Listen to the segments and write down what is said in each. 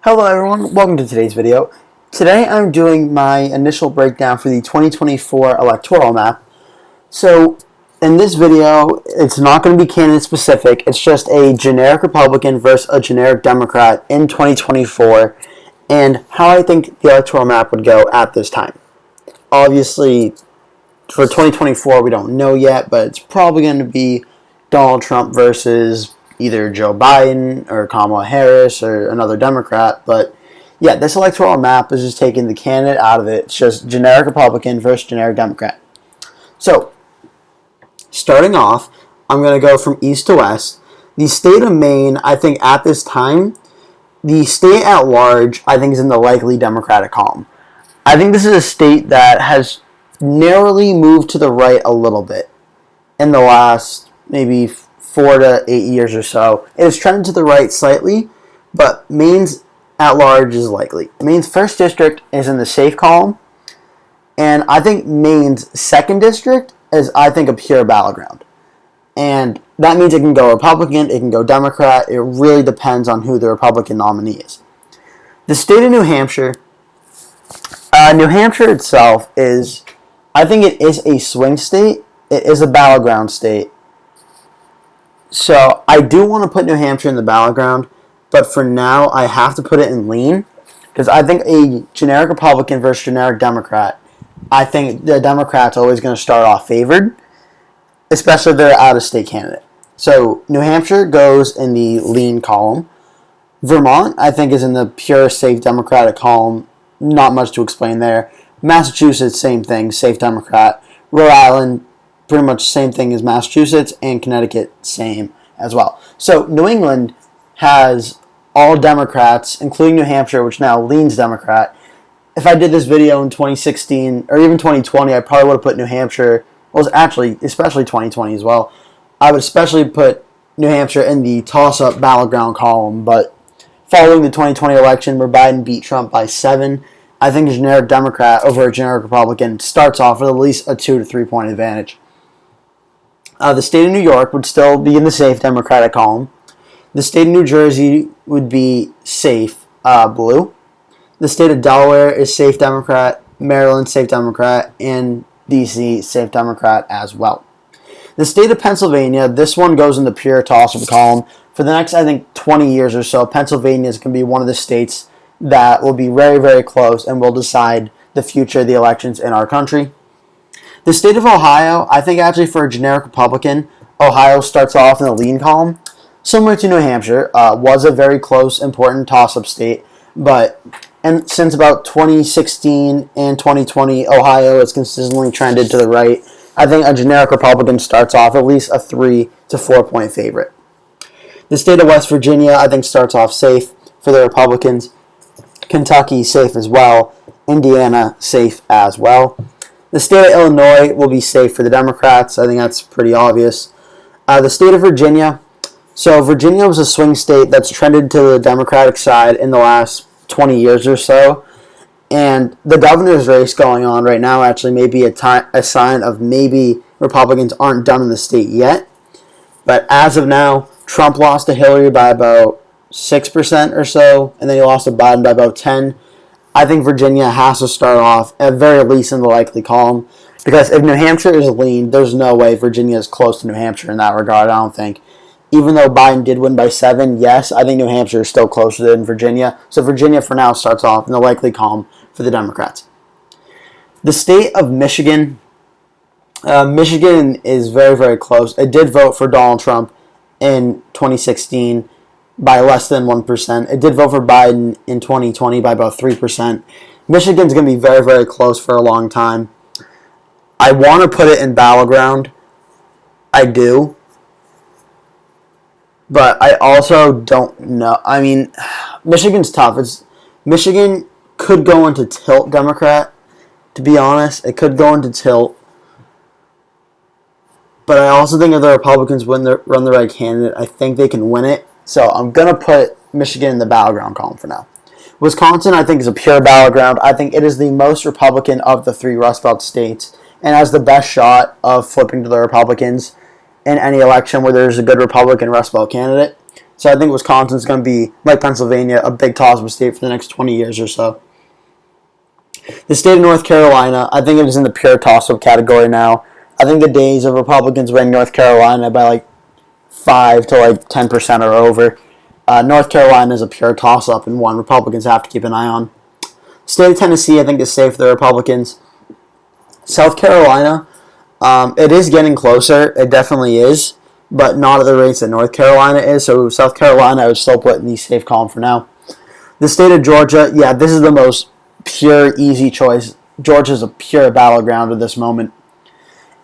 Hello everyone, welcome to today's video. Today I'm doing my initial breakdown for the 2024 Electoral Map. So in this video, it's not going to be candidate specific, it's just a generic Republican versus a generic Democrat in 2024 and how I think the Electoral Map would go at this time. Obviously, for 2024 we don't know yet, but it's probably going to be Donald Trump versus either Joe Biden or Kamala Harris or another Democrat. But yeah, this electoral map is just taking the candidate out of it. It's just generic Republican versus generic Democrat. So, starting off, I'm going to go from east to west. The state of Maine, I think at this time, the state at large, I think is in the likely Democratic column. I think this is a state that has narrowly moved to the right a little bit in the last maybe 4 to 8 years or so. It has trended to the right slightly, but Maine's at large is likely. Maine's 1st district is in the safe column, and I think Maine's 2nd district is, I think, a pure battleground. And that means it can go Republican, it can go Democrat. It really depends on who the Republican nominee is. The state of New Hampshire, New Hampshire itself is, I think it is a swing state. It is a battleground state. So I do want to put New Hampshire in the battleground, but for now I have to put it in lean because I think a generic Republican versus generic Democrat, I think the Democrat's always going to start off favored, especially if they're an out-of-state candidate. So New Hampshire goes in the lean column. Vermont, I think, is in the pure safe Democratic column. Not much to explain there. Massachusetts, same thing, safe Democrat. Rhode Island, pretty much same thing as Massachusetts, and Connecticut, same as well. So New England has all Democrats, including New Hampshire, which now leans Democrat. If I did this video in 2016 or even 2020, I probably would have put New Hampshire, well, actually, especially 2020 as well, I would especially put New Hampshire in the toss-up battleground column, but following the 2020 election where Biden beat Trump by 7, I think a generic Democrat over a generic Republican starts off with at least a 2 to 3 point advantage. The state of New York would still be in the safe Democratic column. The state of New Jersey would be safe blue. The state of Delaware is safe Democrat. Maryland, safe Democrat. And D.C., safe Democrat as well. The state of Pennsylvania, this one goes in the pure toss-up column. For the next, I think, 20 years or so, Pennsylvania is going to be one of the states that will be very, very close and will decide the future of the elections in our country. The state of Ohio, I think actually for a generic Republican, Ohio starts off in the lean column. Similar to New Hampshire, was a very close, important toss-up state, but since about 2016 and 2020, Ohio has consistently trended to the right. I think a generic Republican starts off at least a 3 to 4 point favorite. The state of West Virginia, I think, starts off safe for the Republicans. Kentucky, safe as well. Indiana, safe as well. The state of Illinois will be safe for the Democrats. I think that's pretty obvious. The state of Virginia. So Virginia was a swing state that's trended to the Democratic side in the last 20 years or so. And the governor's race going on right now actually may be a sign of maybe Republicans aren't done in the state yet. But as of now, Trump lost to Hillary by about 6% or so, and then he lost to Biden by about 10%. I think Virginia has to start off, at very least, in the likely column. Because if New Hampshire is lean, there's no way Virginia is close to New Hampshire in that regard, I don't think. Even though Biden did win by 7, yes, I think New Hampshire is still closer than Virginia. So Virginia, for now, starts off in the likely column for the Democrats. The state of Michigan. Michigan is very, very close. It did vote for Donald Trump in 2016 by less than 1%. It did vote for Biden in 2020 by about 3%. Michigan's going to be very, very close for a long time. I want to put it in battleground. I do. But I also don't know. I mean, Michigan's tough. Michigan could go into tilt Democrat, to be honest. It could go into tilt. But I also think if the Republicans run the right candidate, I think they can win it. So I'm going to put Michigan in the battleground column for now. Wisconsin, I think, is a pure battleground. I think it is the most Republican of the 3 Rust Belt states and has the best shot of flipping to the Republicans in any election where there's a good Republican Rust Belt candidate. So I think Wisconsin's going to be, like Pennsylvania, a big toss-up state for the next 20 years or so. The state of North Carolina, I think it is in the pure toss-up category now. I think the days of Republicans winning North Carolina by like 5 to like 10% are over. North Carolina is a pure toss-up and one Republicans have to keep an eye on. State of Tennessee, I think, is safe for the Republicans. South Carolina, it is getting closer. It definitely is, but not at the rates that North Carolina is. So South Carolina, I would still put in the safe column for now. The state of Georgia, yeah, this is the most pure, easy choice. Georgia's a pure battleground at this moment.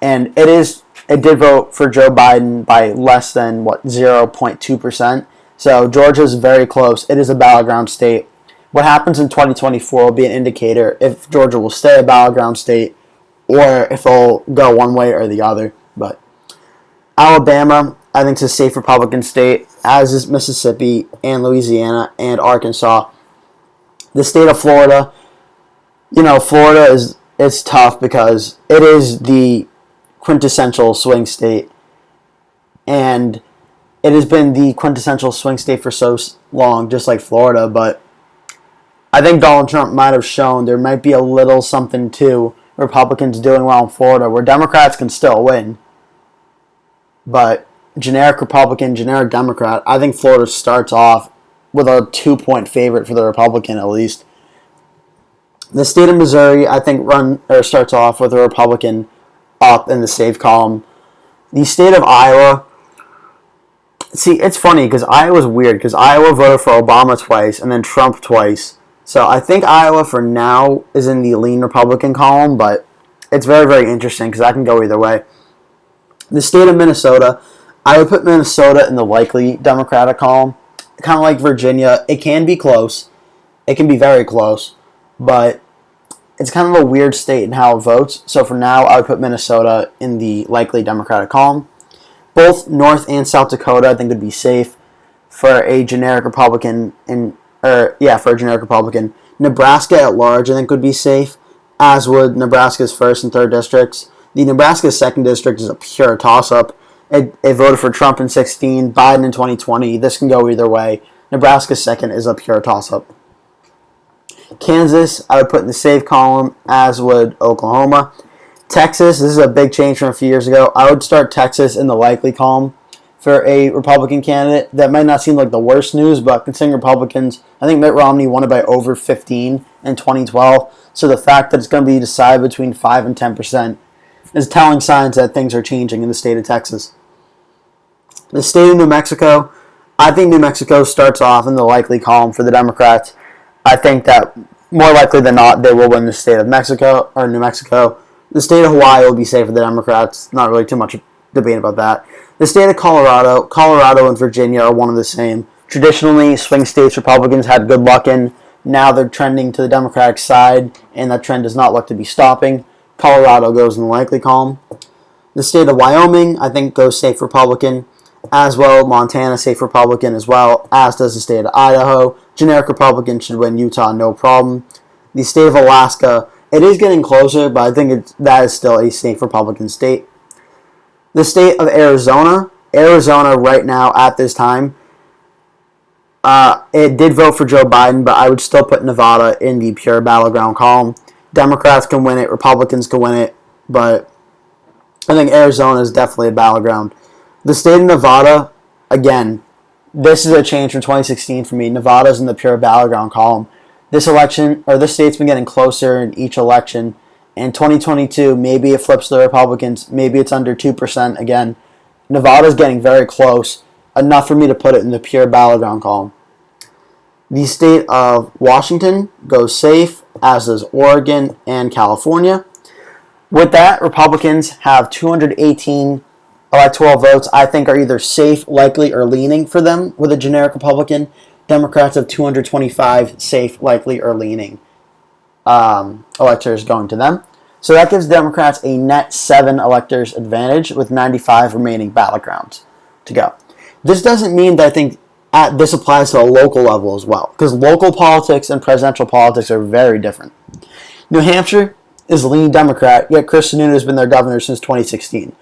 And it did vote for Joe Biden by less than, 0.2%. So Georgia's very close. It is a battleground state. What happens in 2024 will be an indicator if Georgia will stay a battleground state or if they'll go one way or the other. But Alabama, I think, is a safe Republican state, as is Mississippi and Louisiana and Arkansas. The state of Florida, Florida is tough because it is the quintessential swing state. And it has been the quintessential swing state for so long, just like Florida, but I think Donald Trump might have shown there might be a little something to Republicans doing well in Florida where Democrats can still win. But generic Republican, generic Democrat, I think Florida starts off with a 2-point favorite for the Republican at least. The state of Missouri, I think, starts off with a Republican up in the safe column. The state of Iowa, see, it's funny because Iowa's weird because Iowa voted for Obama twice and then Trump twice. So I think Iowa for now is in the lean Republican column, but it's very, very interesting because that can go either way. The state of Minnesota, I would put Minnesota in the likely Democratic column. Kind of like Virginia, it can be close. It can be very close, but it's kind of a weird state in how it votes. So for now, I would put Minnesota in the likely Democratic column. Both North and South Dakota, I think, would be safe for a generic Republican for a generic Republican. Nebraska at large, I think, would be safe, as would Nebraska's 1st and 3rd districts. The Nebraska 2nd district is a pure toss-up. It voted for Trump in 2016, Biden in 2020. This can go either way. Nebraska's 2nd is a pure toss-up. Kansas, I would put in the safe column, as would Oklahoma. Texas, this is a big change from a few years ago. I would start Texas in the likely column for a Republican candidate. That might not seem like the worst news, but considering Republicans, I think Mitt Romney won it by over 15 in 2012. So the fact that it's going to be decided between 5 and 10% is telling signs that things are changing in the state of Texas. The state of New Mexico, I think New Mexico starts off in the likely column for the Democrats. I think that more likely than not, they will win the state of Mexico or New Mexico. The state of Hawaii will be safe for the Democrats. Not really too much debate about that. The state of Colorado and Virginia are one of the same. Traditionally, swing states Republicans had good luck in. Now they're trending to the Democratic side, and that trend does not look to be stopping. Colorado goes in the likely column. The state of Wyoming, I think, goes safe Republican. As well, Montana, safe Republican as well, as does the state of Idaho. Generic Republican should win Utah, no problem. The state of Alaska, it is getting closer, but I think that is still a safe Republican state. The state of Arizona right now at this time, it did vote for Joe Biden, but I would still put Nevada in the pure battleground column. Democrats can win it, Republicans can win it, but I think Arizona is definitely a battleground. The state of Nevada, again, this is a change from 2016 for me. Nevada's in the pure battleground column. This state's been getting closer in each election. In 2022, maybe it flips to the Republicans. Maybe it's under 2% again. Nevada's getting very close, enough for me to put it in the pure battleground column. The state of Washington goes safe, as does Oregon and California. With that, Republicans have 218 electoral votes I think are either safe, likely, or leaning for them with a generic Republican. Democrats have 225 safe, likely, or leaning electors going to them. So that gives Democrats a net 7 electors advantage with 95 remaining battlegrounds to go. This doesn't mean that I think this applies to a local level as well, because local politics and presidential politics are very different. New Hampshire is a lean Democrat, yet Chris Sununu has been their governor since 2016.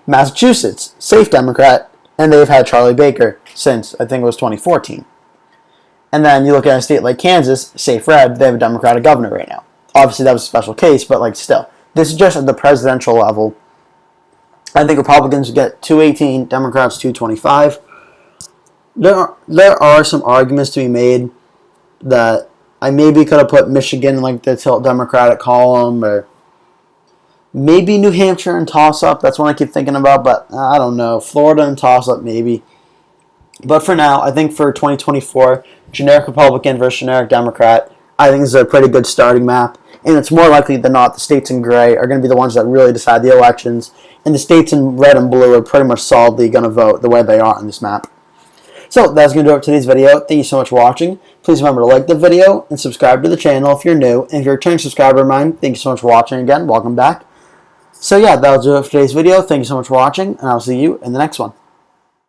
Massachusetts, safe Democrat, and they've had Charlie Baker. since I think it was 2014. And then you look at a state like Kansas, safe red, they have a Democratic governor right now. Obviously, that was a special case, but like still, this is just at the presidential level. I think Republicans get 218, Democrats 225. There are some arguments to be made that I maybe could have put Michigan in like the Democratic column, or maybe New Hampshire and toss-up. That's one I keep thinking about, but I don't know. Florida and toss-up maybe. But for now, I think for 2024, generic Republican versus generic Democrat, I think this is a pretty good starting map. And it's more likely than not the states in gray are going to be the ones that really decide the elections. And the states in red and blue are pretty much solidly going to vote the way they are on this map. So that's going to do it for today's video. Thank you so much for watching. Please remember to like the video and subscribe to the channel if you're new. And if you're a returning subscriber of mine, thank you so much for watching again. Welcome back. So yeah, that'll do it for today's video. Thank you so much for watching, and I'll see you in the next one.